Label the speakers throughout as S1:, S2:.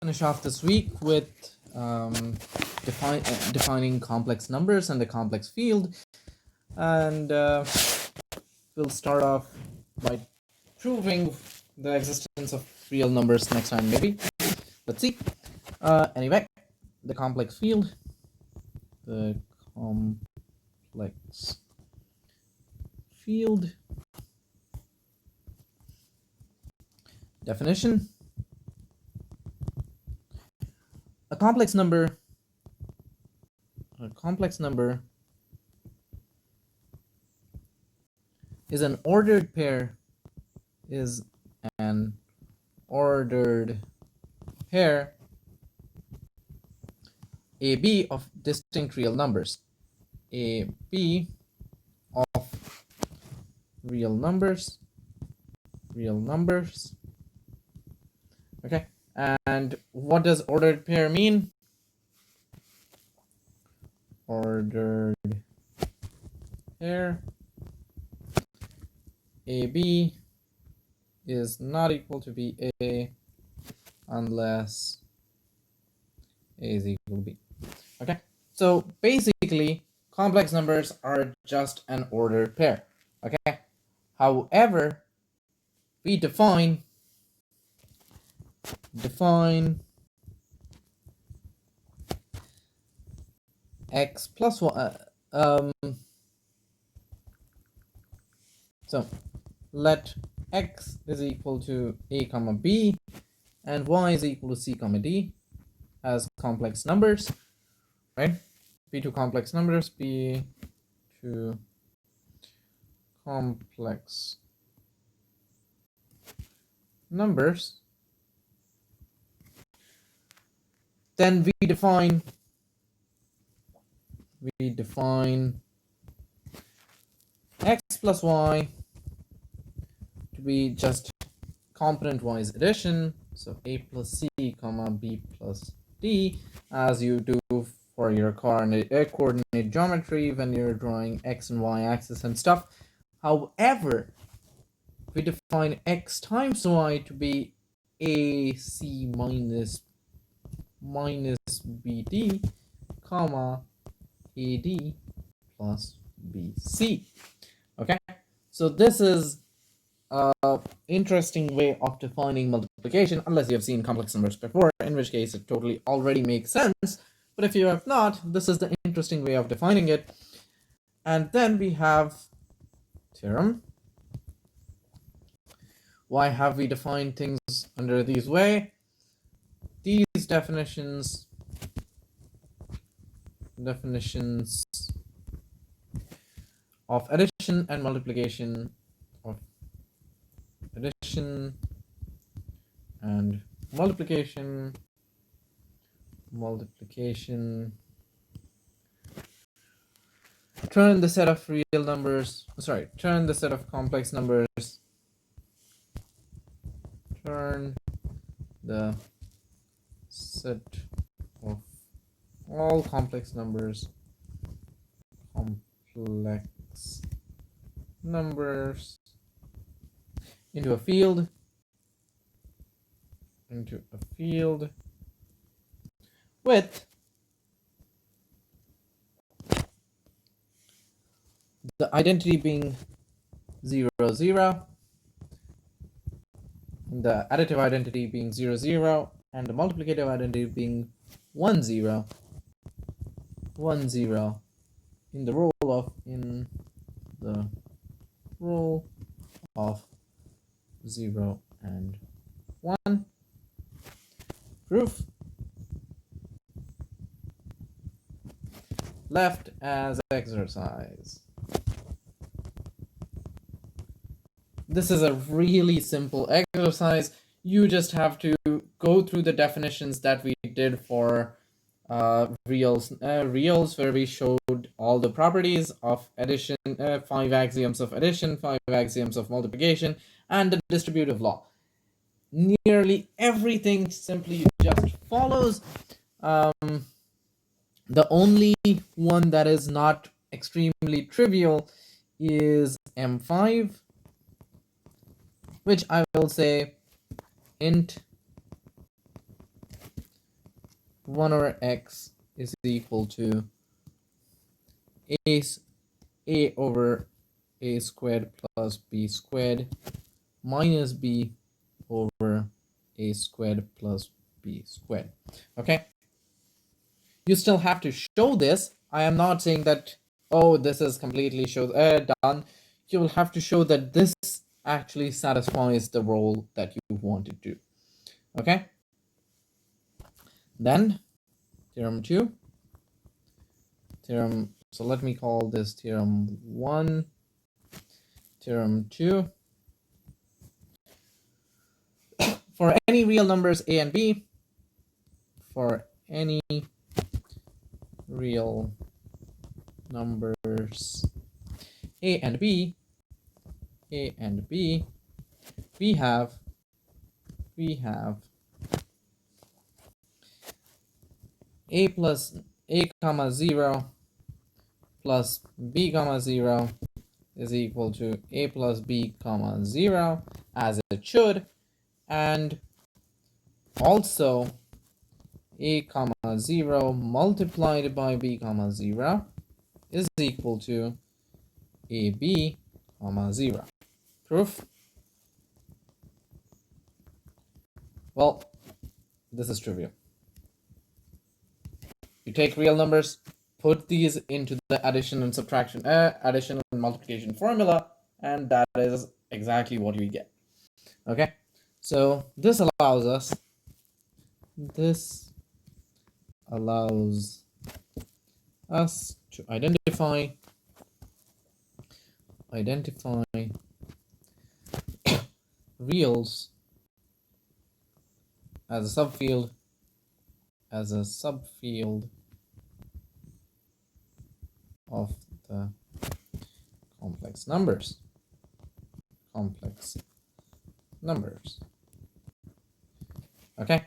S1: Finish off this week with defining complex numbers and the complex field, and we'll start off by proving the existence of real numbers next time, maybe. Let's see. Anyway, the complex field, the complex field definition. A complex number is an ordered pair AB of distinct real numbers. AB of real numbers. Okay. And what does ordered pair mean? Ordered pair AB is not equal to BA unless A is equal to B. Okay, so basically complex numbers are just an ordered pair. Okay, however, we define x plus 1. So let x is equal to a comma b and y is equal to c comma d as complex numbers, right? B2 complex numbers, B2 complex numbers. Then we define x plus y to be just component wise addition, so a plus c comma b plus d, as you do for your coordinate geometry when you're drawing x and y axis and stuff. However, we define x times y to be ac minus bd comma ad plus bc. Okay, so this is an interesting way of defining multiplication, unless you have seen complex numbers before, in which case it totally already makes sense. But if you have not, this is the interesting way of defining it. And then we have theorem. Why have we defined things under these way? These definitions of addition and multiplication, turn the set of real numbers, turn the set of complex numbers, turn the set of all complex numbers into a field with the identity being 0, 0, the additive identity being 0, 0, and the multiplicative identity being 1, 0, 1, 0 in the role of 0 and 1. Proof. Left as exercise. This is a really simple exercise. You just have to go through the definitions that we did for reals, where we showed all the properties of addition, 5 axioms of addition, 5 axioms of multiplication, and the distributive law. Nearly everything simply just follows. The only one that is not extremely trivial is M5, which I will say int 1 over x is equal to a over a squared plus b squared minus b over a squared plus b squared. Okay, you still have to show this. I am not saying that, oh, this is completely done. You will have to show that this actually satisfies the role that you want it to. Okay, then theorem 2, so let me call this theorem 1, theorem 2. For any real numbers a and b, for any real numbers a and b, we have a plus a comma 0 plus b comma 0 is equal to a plus b comma 0, as it should, and also a comma 0 multiplied by b comma 0 is equal to ab comma 0. Proof? Well, this is trivial. You take real numbers, put these into the addition and subtraction, addition and multiplication formula, and that is exactly what we get. Okay, so this allows us to identify reals as a subfield of the complex numbers. Okay,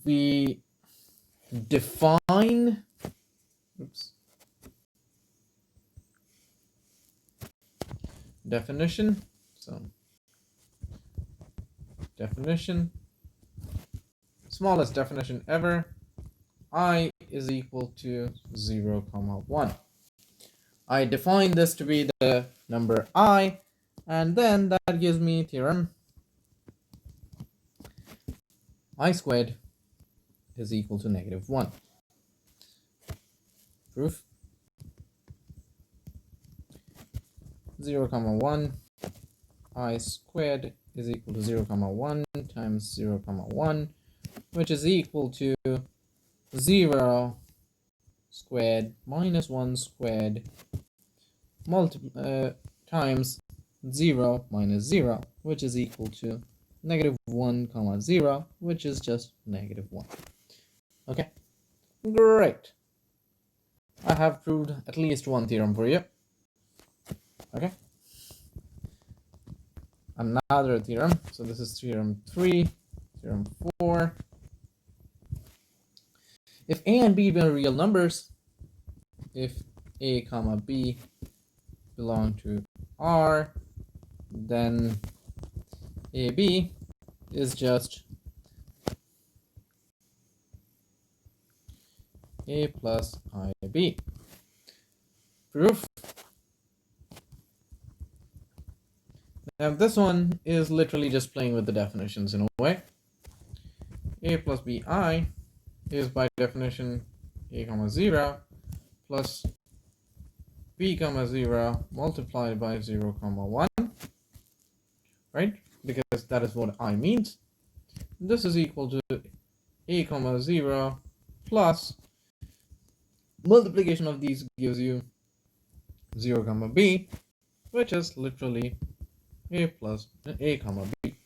S1: we define definition. So definition, smallest definition ever, I is equal to 0, 1. I define this to be the number I, and then that gives me theorem I squared is equal to -1. Proof? 0, 1, I squared is equal to 0, 1 times 0, 1, which is equal to 0 squared minus 1 squared times 0 minus 0, which is equal to -1, 0, which is just -1. Okay, great. I have proved at least one theorem for you. Okay, another theorem. So this is theorem 3, theorem 4. If a and b are real numbers, if a comma b belong to R, then AB is just A plus IB. Proof? Now this one is literally just playing with the definitions in a way. A plus BI is by definition A comma 0 plus B comma 0 multiplied by 0 comma 1, right? Because that is what I means. This is equal to A comma 0 plus multiplication of these gives you 0 comma B, which is literally A plus A comma B.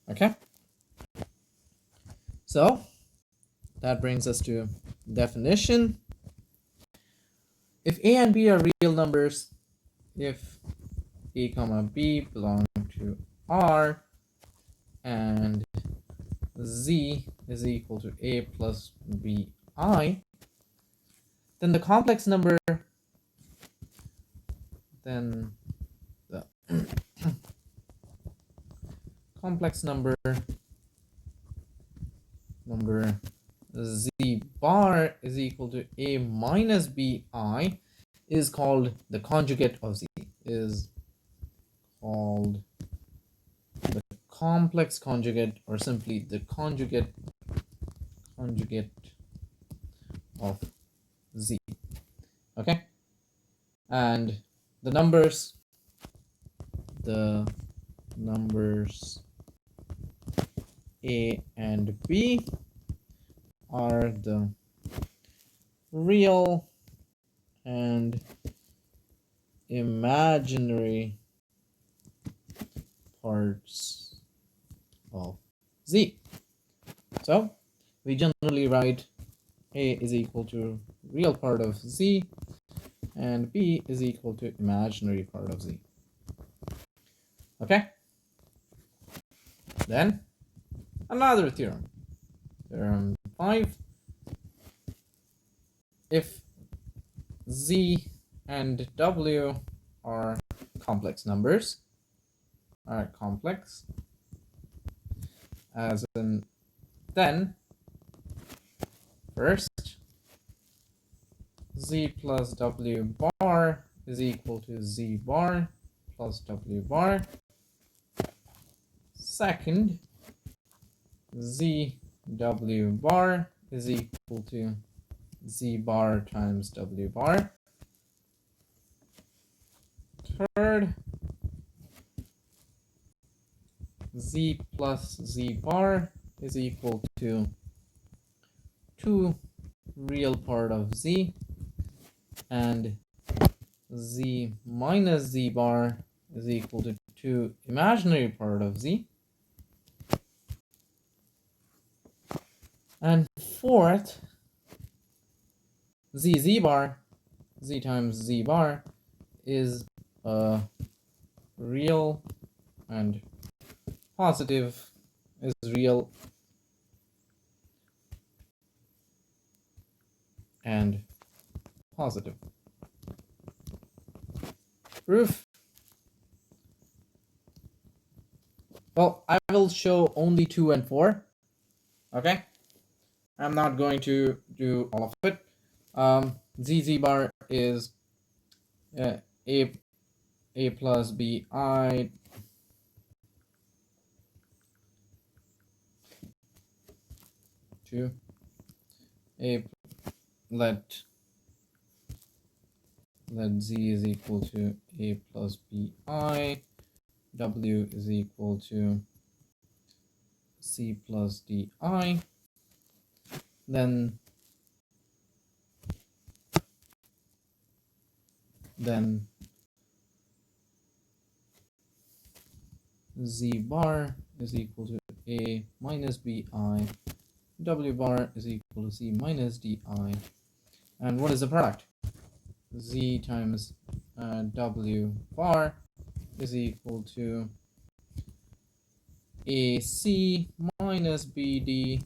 S1: Okay, so that brings us to definition. If a and b are real numbers, if a comma b belong to R and z is equal to a plus bi, then the complex number, complex number number z bar is equal to a minus bi is called the conjugate of z, is called the complex conjugate, or simply the conjugate of z. Okay, and the numbers a and b are the real and imaginary parts of z. So we generally write a is equal to real part of z and b is equal to imaginary part of z. Okay, then another theorem, theorem 5. If z and w are complex numbers, are complex, as in, then first z plus w bar is equal to z bar plus w bar. Second, z w bar is equal to z bar times w bar. Third, z plus z bar is equal to 2 real part of z, and z minus z bar is equal to 2 imaginary part of z. And fourth, z bar, z times z bar, is a real and positive, is real and positive. Proof. Well, I will show only 2 and 4. Okay, I'm not going to do all of it. Z bar is a plus bi to a, let z is equal to a plus bi, w is equal to c plus di, then z bar is equal to a minus bi, w bar is equal to c minus di, and what is the product? Z times w bar is equal to ac minus bd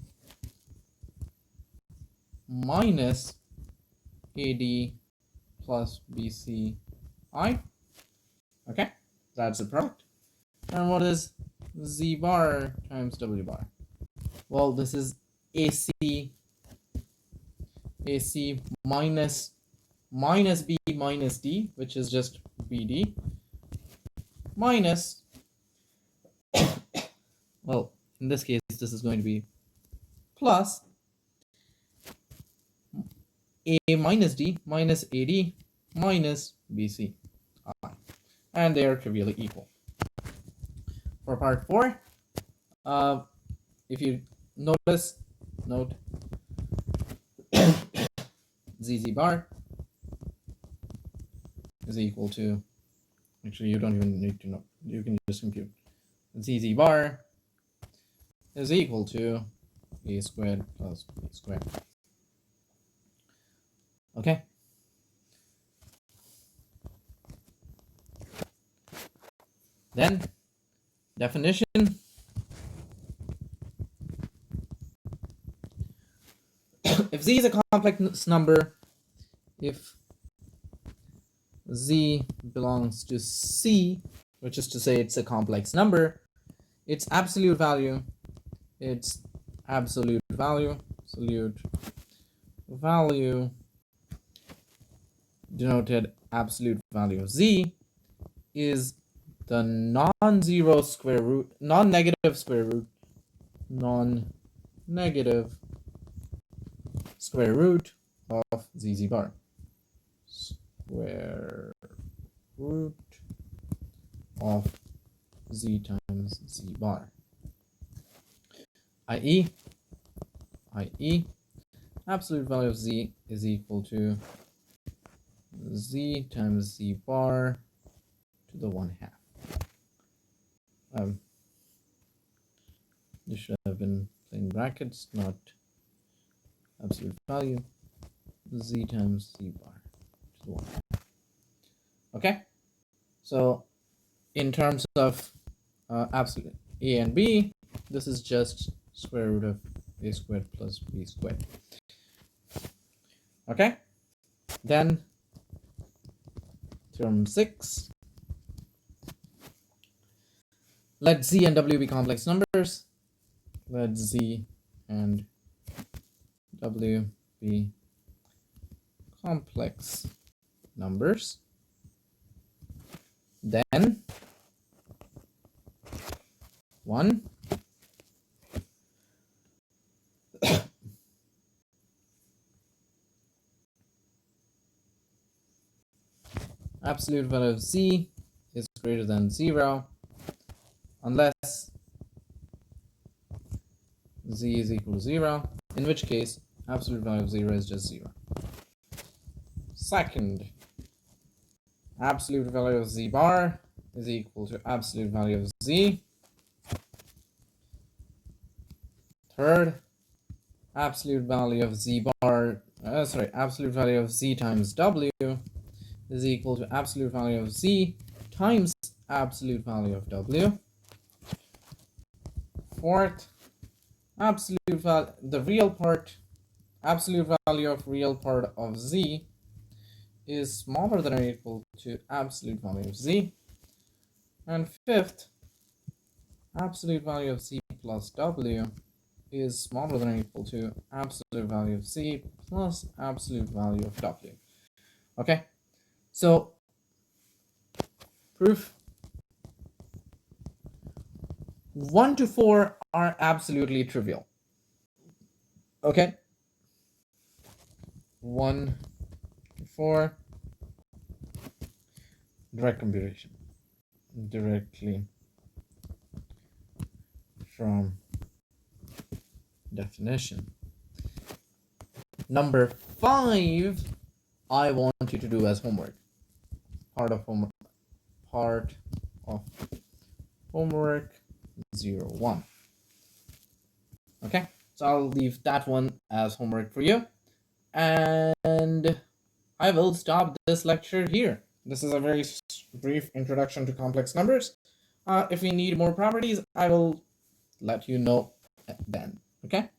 S1: minus ad plus bci. Okay, that's the product. And what is z bar times w bar? Well, this is ac minus b minus d, which is just bd, minus, well, in this case this is going to be plus a minus d minus ad minus bc, and they are trivially equal. For part 4, if you note z bar is equal to, actually you don't even need to know, you can just compute, z bar is equal to a squared plus b squared. Okay, then definition. If z is a complex number, if z belongs to C, which is to say it's a complex number, its absolute value absolute value denoted absolute value of z is the non-negative square root of z bar. Square root of z times z bar. i.e. absolute value of z is equal to z times z bar to the 1/2. This should have been plain brackets, not absolute value. Z times z bar to the 1/2. Okay, so in terms of absolute a and b, this is just square root of a squared plus b squared. Okay, then theorem 6. Let z and w be complex numbers. Let z and w be complex numbers. Then 1. Absolute value of z is greater than 0 unless z is equal to 0, in which case absolute value of 0 is just 0. Second, absolute value of z bar is equal to absolute value of z. Third, absolute value of z bar, absolute value of z times w is equal to absolute value of z times absolute value of w. Fourth, absolute value of real part of z is smaller than or equal to absolute value of z. And fifth, absolute value of z plus w is smaller than or equal to absolute value of z plus absolute value of w. Okay, so proof 1 to 4 are absolutely trivial. Okay, 1 to 4, direct computation, directly from definition. Number 5, I want you to do as homework. Part of homework 01. Okay, so I'll leave that one as homework for you, and I will stop this lecture here. This is a very brief introduction to complex numbers. If we need more properties, I will let you know then. Okay.